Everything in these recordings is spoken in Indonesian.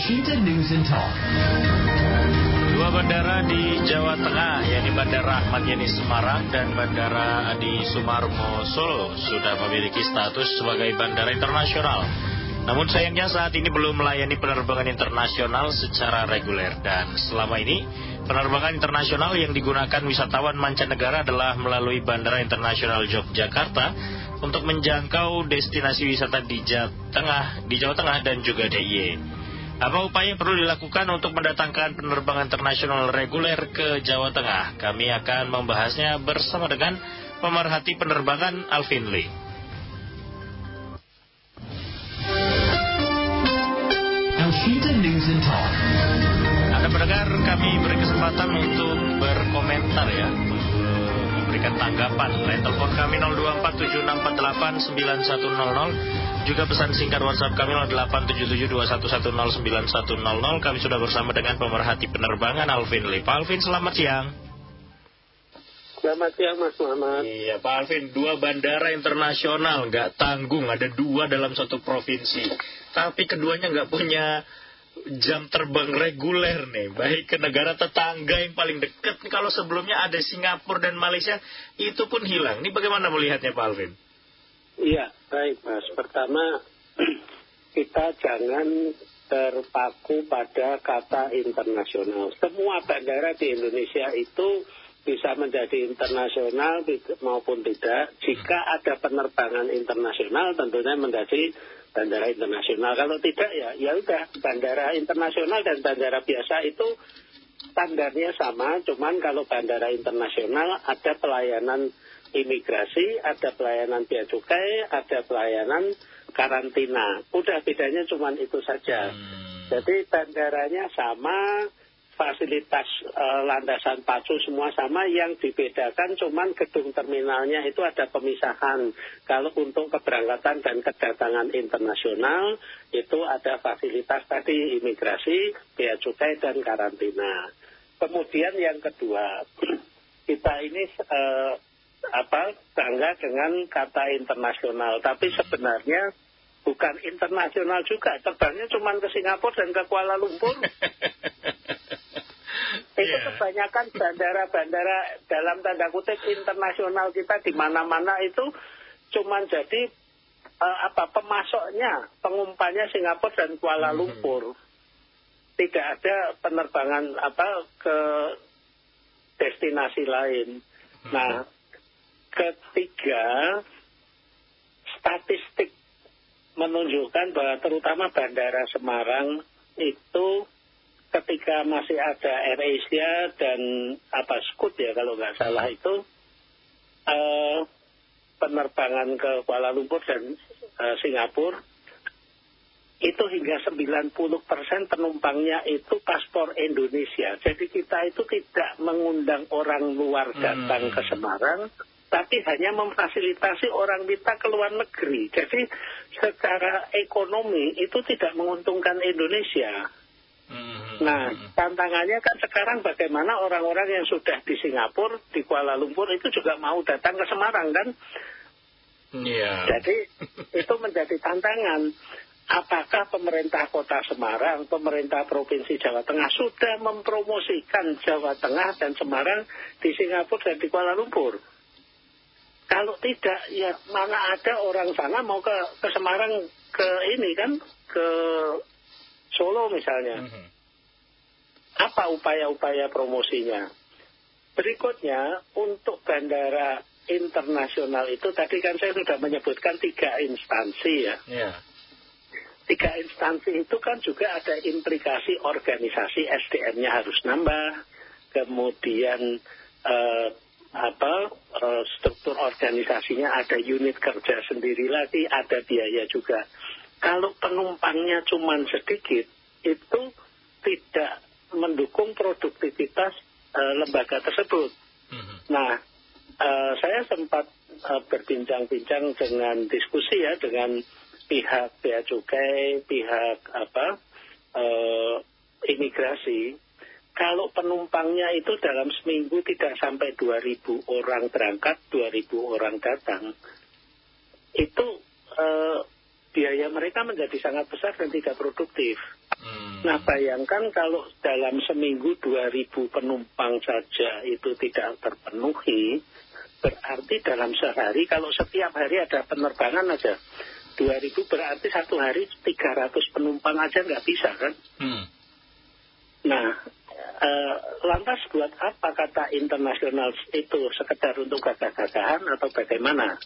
Alshita News and Talk. Dua bandara di Jawa Tengah, yakni Bandara Ahmad Yani Semarang dan Bandara Adi Sumarmo Solo, sudah memiliki status sebagai bandara internasional. Namun sayangnya saat ini belum melayani penerbangan internasional secara reguler. Dan selama ini, penerbangan internasional yang digunakan wisatawan mancanegara adalah melalui Bandara Internasional Yogyakarta untuk menjangkau destinasi wisata di Jawa Tengah dan juga DIY. Apa upaya yang perlu dilakukan untuk mendatangkan penerbangan internasional reguler ke Jawa Tengah? Kami akan membahasnya bersama dengan pemerhati penerbangan Alvin Lee. Alshita News and Talk. Anda mendengar, kami beri kesempatan untuk berkomentar ya, memberikan tanggapan. Line telepon kami 0247648910. Juga pesan singkat WhatsApp kami 087721109100. Kami sudah bersama dengan pemerhati penerbangan Alvin Lee. Pak Alvin, selamat siang. Selamat siang, Mas Muhammad. Iya, Pak Alvin, dua bandara internasional nggak tanggung, ada dua dalam satu provinsi. Tapi keduanya nggak punya jam terbang reguler nih, baik ke negara tetangga yang paling dekat. Kalau sebelumnya ada Singapura dan Malaysia, itu pun hilang. Ini bagaimana melihatnya, Pak Alvin? Iya, baik Mas. Pertama, kita jangan terpaku pada kata internasional. Semua bandara di Indonesia itu bisa menjadi internasional maupun tidak. Jika ada penerbangan internasional, tentunya menjadi bandara internasional. Kalau tidak, ya udah, bandara internasional dan bandara biasa itu standarnya sama. Cuman kalau bandara internasional ada pelayanan imigrasi, ada pelayanan bea cukai, ada pelayanan karantina. Udah, bedanya cuma itu saja. Jadi bandaranya sama, fasilitas landasan pacu semua sama. Yang dibedakan cuma gedung terminalnya itu ada pemisahan. Kalau untuk keberangkatan dan kedatangan internasional itu ada fasilitas tadi imigrasi, bea cukai dan karantina. Kemudian yang kedua, kita ini bangga dengan kata internasional, tapi sebenarnya bukan internasional juga. Terbangnya cuma ke Singapura dan ke Kuala Lumpur. Itu kebanyakan bandara-bandara dalam tanda kutip internasional kita di mana-mana itu cuma jadi pemasoknya, pengumpannya Singapura dan Kuala Lumpur. Tidak ada penerbangan ke destinasi lain. Nah, ketiga, statistik menunjukkan bahwa terutama Bandara Semarang itu ketika masih ada AirAsia dan Scoot ya kalau nggak salah itu penerbangan ke Kuala Lumpur dan Singapura itu hingga 90% penumpangnya itu paspor Indonesia. Jadi kita itu tidak mengundang orang luar datang ke Semarang, tapi hanya memfasilitasi orang kita ke luar negeri. Jadi secara ekonomi itu tidak menguntungkan Indonesia. Nah, tantangannya kan sekarang bagaimana orang-orang yang sudah di Singapura, di Kuala Lumpur itu juga mau datang ke Semarang kan? Jadi itu menjadi tantangan. Apakah pemerintah kota Semarang, pemerintah provinsi Jawa Tengah sudah mempromosikan Jawa Tengah dan Semarang di Singapura dan di Kuala Lumpur? Kalau tidak, ya mana ada orang sana mau ke Semarang, ke Solo misalnya. Apa upaya-upaya promosinya? Berikutnya, untuk bandara internasional itu, tadi kan saya sudah menyebutkan 3 instansi ya. Tiga instansi itu kan juga ada implikasi organisasi, SDM-nya harus nambah, kemudian struktur organisasinya ada unit kerja sendiri lagi, ada biaya juga. Kalau penumpangnya cuma sedikit, itu tidak mendukung produktivitas lembaga tersebut. Nah, saya sempat berbincang-bincang dengan diskusi ya dengan pihak bea cukai, pihak imigrasi. Kalau penumpangnya itu dalam seminggu tidak sampai 2.000 orang berangkat, 2.000 orang datang, itu biaya mereka menjadi sangat besar dan tidak produktif. Nah, bayangkan kalau dalam seminggu 2.000 penumpang saja itu tidak terpenuhi, berarti dalam sehari, kalau setiap hari ada penerbangan aja, 2.000 berarti satu hari 300 penumpang aja nggak bisa kan? Nah, lantas buat apa kata internasional itu, sekedar untuk gagah-gagahan atau bagaimana?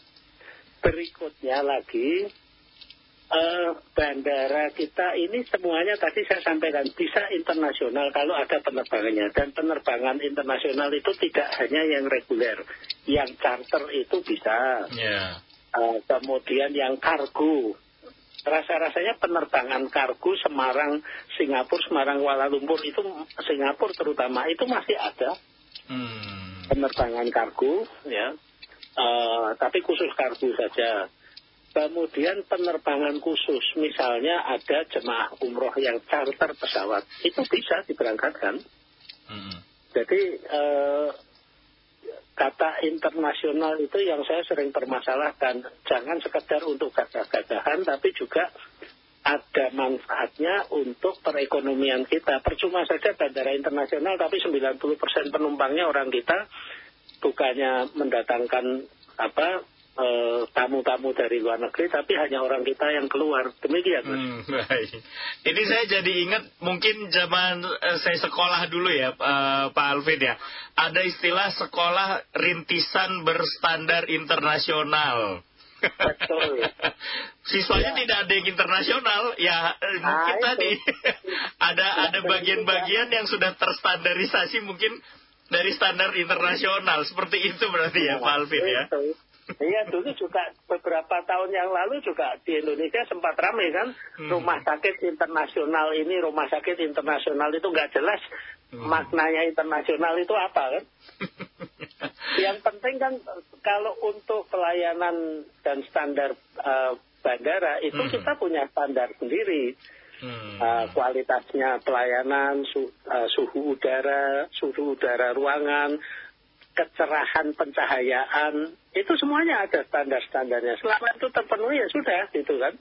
Berikutnya lagi, bandara kita ini semuanya tadi saya sampaikan bisa internasional kalau ada penerbangannya, dan penerbangan internasional itu tidak hanya yang reguler, yang charter itu bisa, kemudian yang kargo, rasa-rasanya penerbangan kargo Semarang Singapura, Semarang Kuala Lumpur itu, Singapura terutama itu masih ada penerbangan kargo ya, tapi khusus kargo saja. Kemudian penerbangan khusus, misalnya ada jemaah umroh yang charter pesawat, itu bisa diberangkatkan. Jadi kata internasional itu yang saya sering permasalahkan, jangan sekedar untuk gagah-gagahan, tapi juga ada manfaatnya untuk perekonomian kita. Percuma saja bandara internasional, tapi 90% penumpangnya orang kita, bukannya mendatangkan tamu-tamu dari luar negeri, tapi hanya orang kita yang keluar. Demikian, Mas. Baik. Ini saya jadi ingat mungkin zaman saya sekolah dulu ya, Pak Alvin ya. Ada istilah sekolah rintisan berstandar internasional. Betul. Siswanya tidak ada yang internasional, ya mungkin tadi ada bagian-bagian yang sudah terstandarisasi mungkin dari standar internasional. Seperti itu berarti ya, Pak Alvin ya. Iya, dulu juga beberapa tahun yang lalu juga di Indonesia sempat ramai kan, rumah sakit internasional ini, rumah sakit internasional itu nggak jelas maknanya internasional itu apa kan. Yang penting kan kalau untuk pelayanan dan standar bandara itu kita punya standar sendiri. Kualitasnya pelayanan, suhu udara ruangan, kecerahan pencahayaan, itu semuanya ada standar-standarnya. Selama itu terpenuhi ya sudah, gitu kan.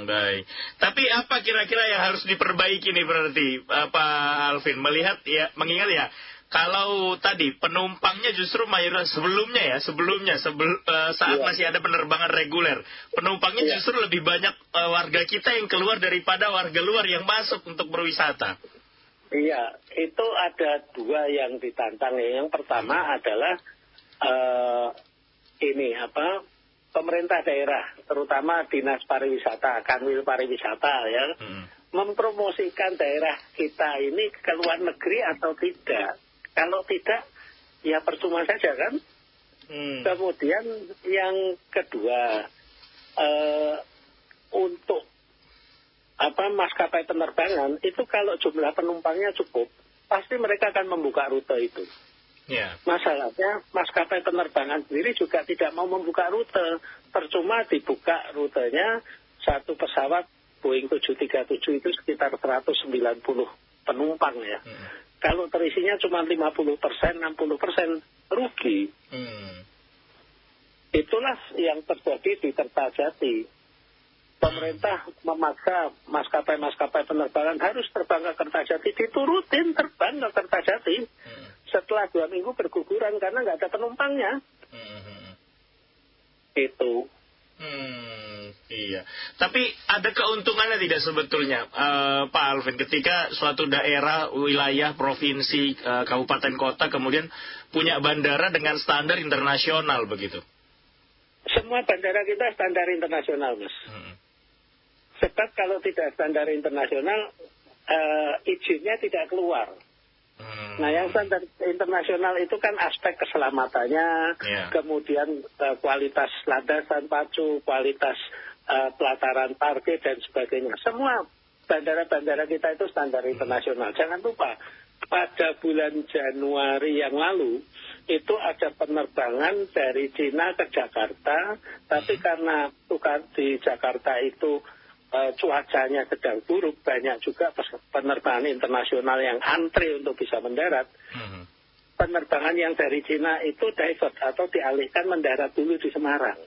Baik. Tapi apa kira-kira yang harus diperbaiki nih berarti, Pak Alvin? Melihat ya, mengingat ya, kalau tadi penumpangnya justru mayoritas sebelumnya saat masih ada penerbangan reguler, penumpangnya justru lebih banyak warga kita yang keluar daripada warga luar yang masuk untuk berwisata. Iya, itu ada dua yang ditantang. Yang pertama adalah pemerintah daerah, terutama dinas pariwisata, kanwil pariwisata ya, mempromosikan daerah kita ini ke luar negeri atau tidak. Kalau tidak, ya percuma saja kan. Kemudian yang kedua, untuk maskapai penerbangan itu kalau jumlah penumpangnya cukup, pasti mereka akan membuka rute itu. Masalahnya maskapai penerbangan sendiri juga tidak mau membuka rute. Percuma dibuka rutenya, satu pesawat Boeing 737 itu sekitar 190 penumpang ya. Kalau terisinya cuma 50%, 60% rugi. Itulah yang terjadi di Kertajati. Pemerintah memaksa maskapai-maskapai penerbangan harus terbang ke Kertajati, diturutin terbang ke Kertajati. Setelah 2 minggu berguguran karena nggak ada penumpangnya. Itu. Iya. Tapi ada keuntungannya tidak sebetulnya, Pak Alvin, ketika suatu daerah, wilayah, provinsi, kabupaten, kota kemudian punya bandara dengan standar internasional begitu? Semua bandara kita standar internasional, Mas. Sebab kalau tidak standar internasional, izinnya tidak keluar. Nah, yang standar internasional itu kan aspek keselamatannya, kemudian kualitas landasan pacu, kualitas pelataran parkir dan sebagainya. Semua bandara-bandara kita itu standar internasional. Jangan lupa, pada bulan Januari yang lalu itu ada penerbangan dari Cina ke Jakarta, tapi karena di Jakarta itu cuacanya sedang buruk, banyak juga penerbangan internasional yang antri untuk bisa mendarat. Penerbangan yang dari Cina itu divert atau dialihkan mendarat dulu di Semarang.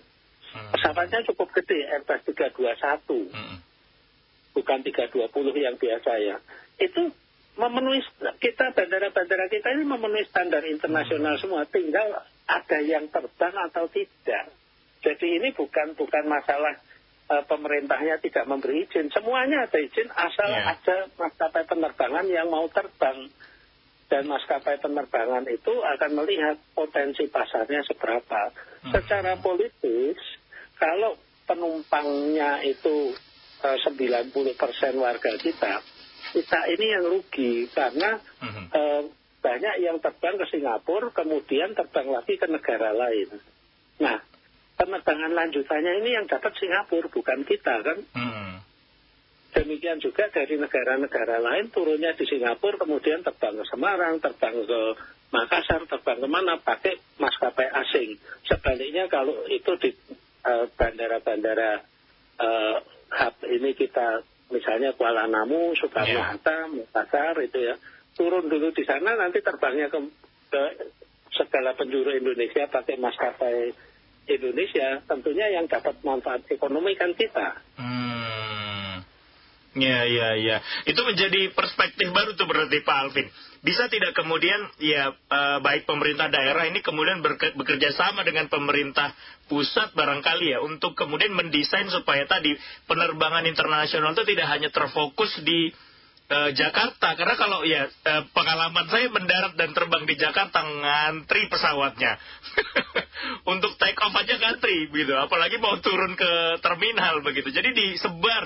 Pesawatnya cukup gede, Airbus 321. bukan 320 yang biasa ya. Itu memenuhi, kita bandara-bandara kita ini memenuhi standar internasional semua, tinggal ada yang terbang atau tidak. Jadi ini bukan masalah pemerintahnya tidak memberi izin, semuanya ada izin asal ada maskapai penerbangan yang mau terbang. Dan maskapai penerbangan itu akan melihat potensi pasarnya seberapa. Secara politis, kalau penumpangnya itu 90% warga kita ini yang rugi karena banyak yang terbang ke Singapura, kemudian terbang lagi ke negara lain. Nah, penerbangan lanjutannya ini yang dapat Singapura, bukan kita kan. Demikian juga dari negara-negara lain turunnya di Singapura, kemudian terbang ke Semarang, terbang ke Makassar, terbang kemana pakai maskapai asing. Sebaliknya kalau itu di bandara-bandara hub ini kita, misalnya Kuala Namu, Soekarno-Hatta, Makassar itu ya, turun dulu di sana, nanti terbangnya ke segala penjuru Indonesia pakai maskapai Indonesia, tentunya yang dapat manfaat ekonomi kan kita. Ya. Itu menjadi perspektif baru tuh berarti Pak Alvin. Bisa tidak kemudian baik pemerintah daerah ini kemudian bekerja sama dengan pemerintah pusat barangkali ya untuk kemudian mendesain supaya tadi penerbangan internasional itu tidak hanya terfokus di Jakarta, karena kalau pengalaman saya mendarat dan terbang di Jakarta ngantri pesawatnya untuk take off aja ngantri begitu, apalagi mau turun ke terminal begitu. Jadi disebar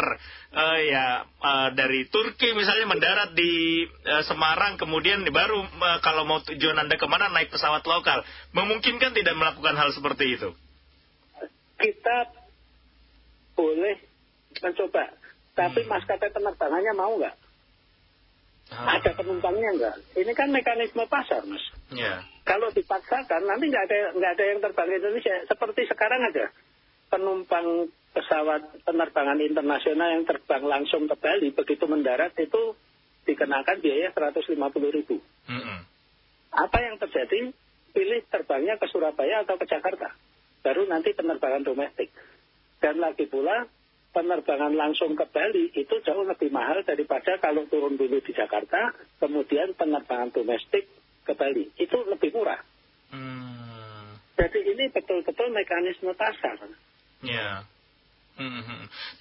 dari Turki misalnya mendarat di Semarang, kemudian baru kalau mau tujuan Anda kemana naik pesawat lokal. Memungkinkan tidak melakukan hal seperti itu? Kita boleh mencoba, tapi maskapai penerbangannya mau nggak? Ada penumpangnya enggak? Ini kan mekanisme pasar, Mas. Kalau dipaksakan nanti nggak ada yang terbang ke Indonesia. Seperti sekarang ada penumpang pesawat penerbangan internasional yang terbang langsung ke Bali, begitu mendarat itu dikenakan biaya 150.000. Apa yang terjadi? Pilih terbangnya ke Surabaya atau ke Jakarta, baru nanti penerbangan domestik. Dan lagi pula penerbangan langsung ke Bali itu jauh lebih mahal daripada kalau turun dulu di Jakarta, kemudian penerbangan domestik ke Bali. Itu lebih murah. Jadi ini betul-betul mekanisme pasar.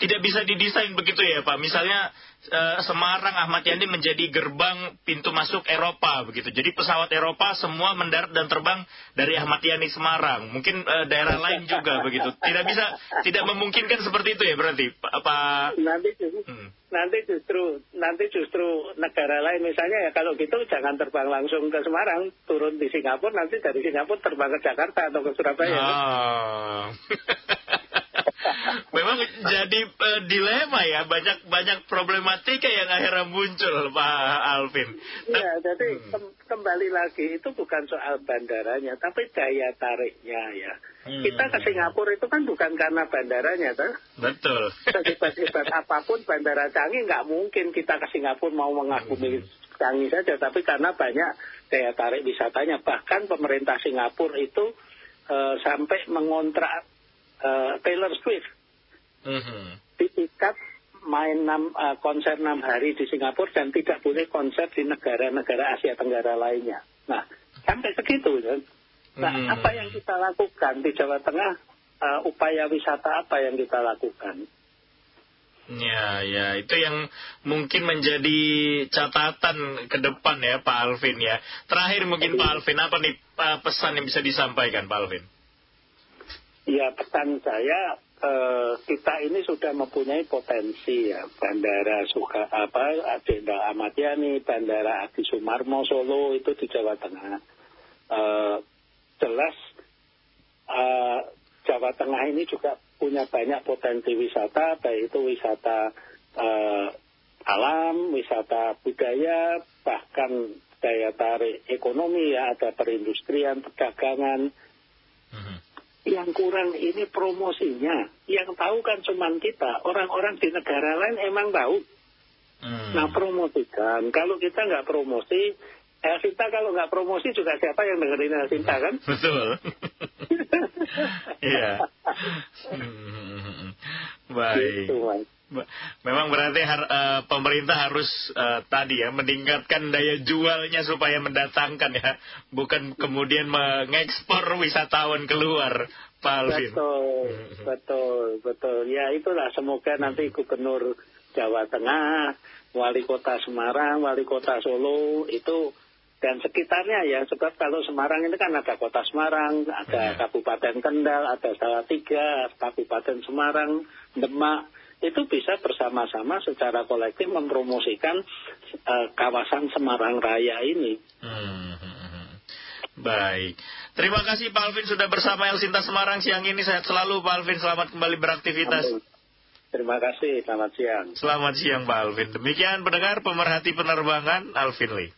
Tidak bisa didesain begitu ya Pak. Misalnya Semarang Ahmad Yani menjadi gerbang pintu masuk Eropa begitu. Jadi pesawat Eropa semua mendarat dan terbang dari Ahmad Yani Semarang. Mungkin daerah lain juga begitu. Tidak memungkinkan seperti itu ya berarti Pak. Nanti justru negara lain misalnya ya kalau gitu jangan terbang langsung ke Semarang, turun di Singapura, nanti dari Singapura terbang ke Jakarta atau ke Surabaya. Memang jadi dilema ya, banyak problematika yang akhirnya muncul Pak Alvin. Iya, jadi kembali lagi itu bukan soal bandaranya, tapi daya tariknya ya. Kita ke Singapura itu kan bukan karena bandaranya, toh? Betul. Sehebat apapun bandara Changi nggak mungkin kita ke Singapura mau mengagumi Changi saja, tapi karena banyak daya tarik wisatanya. Bahkan pemerintah Singapura itu sampai mengontrak Taylor Swift di tiket main konser 6 hari di Singapura dan tidak boleh konser di negara-negara Asia Tenggara lainnya. Nah, sampai segitu kan. Nah, apa yang kita lakukan di Jawa Tengah, upaya wisata apa yang kita lakukan? Ya, itu yang mungkin menjadi catatan ke depan ya Pak Alvin ya. Terakhir mungkin Pak Alvin, apa nih pesan yang bisa disampaikan Pak Alvin? Ya, pesan saya kita ini sudah mempunyai potensi ya, Bandara Jenderal Ahmad Yani, Bandara Adi Sumarmo Solo itu di Jawa Tengah. Jelas Jawa Tengah ini juga punya banyak potensi wisata, baik itu wisata alam, wisata budaya, bahkan daya tarik ekonomi ya, ada perindustrian, perdagangan. Yang kurang ini promosinya. Yang tahu kan cuma kita. Orang-orang di negara lain emang tahu. Nah, promosikan. Kalau kita nggak promosi, Elvita kalau nggak promosi juga siapa yang dengerin Elvita kan? Betul. Iya. Baik. Gitu, Memang berarti pemerintah harus tadi ya meningkatkan daya jualnya supaya mendatangkan ya, bukan kemudian mengekspor wisatawan keluar, Pak Alvin. Betul. Ya itulah, semoga nanti Gubernur Jawa Tengah, Wali Kota Semarang, Wali Kota Solo itu dan sekitarnya ya, sebab kalau Semarang ini kan ada Kota Semarang, ada Kabupaten Kendal, ada Salatiga, Kabupaten Semarang, Demak, itu bisa bersama-sama secara kolektif mempromosikan kawasan Semarang Raya ini. Baik, terima kasih Pak Alvin sudah bersama El Sinta Semarang siang ini. Sehat selalu Pak Alvin, selamat kembali beraktivitas. Terima kasih, selamat siang. Selamat siang Pak Alvin. Demikian pendengar pemerhati penerbangan Alvin Lee.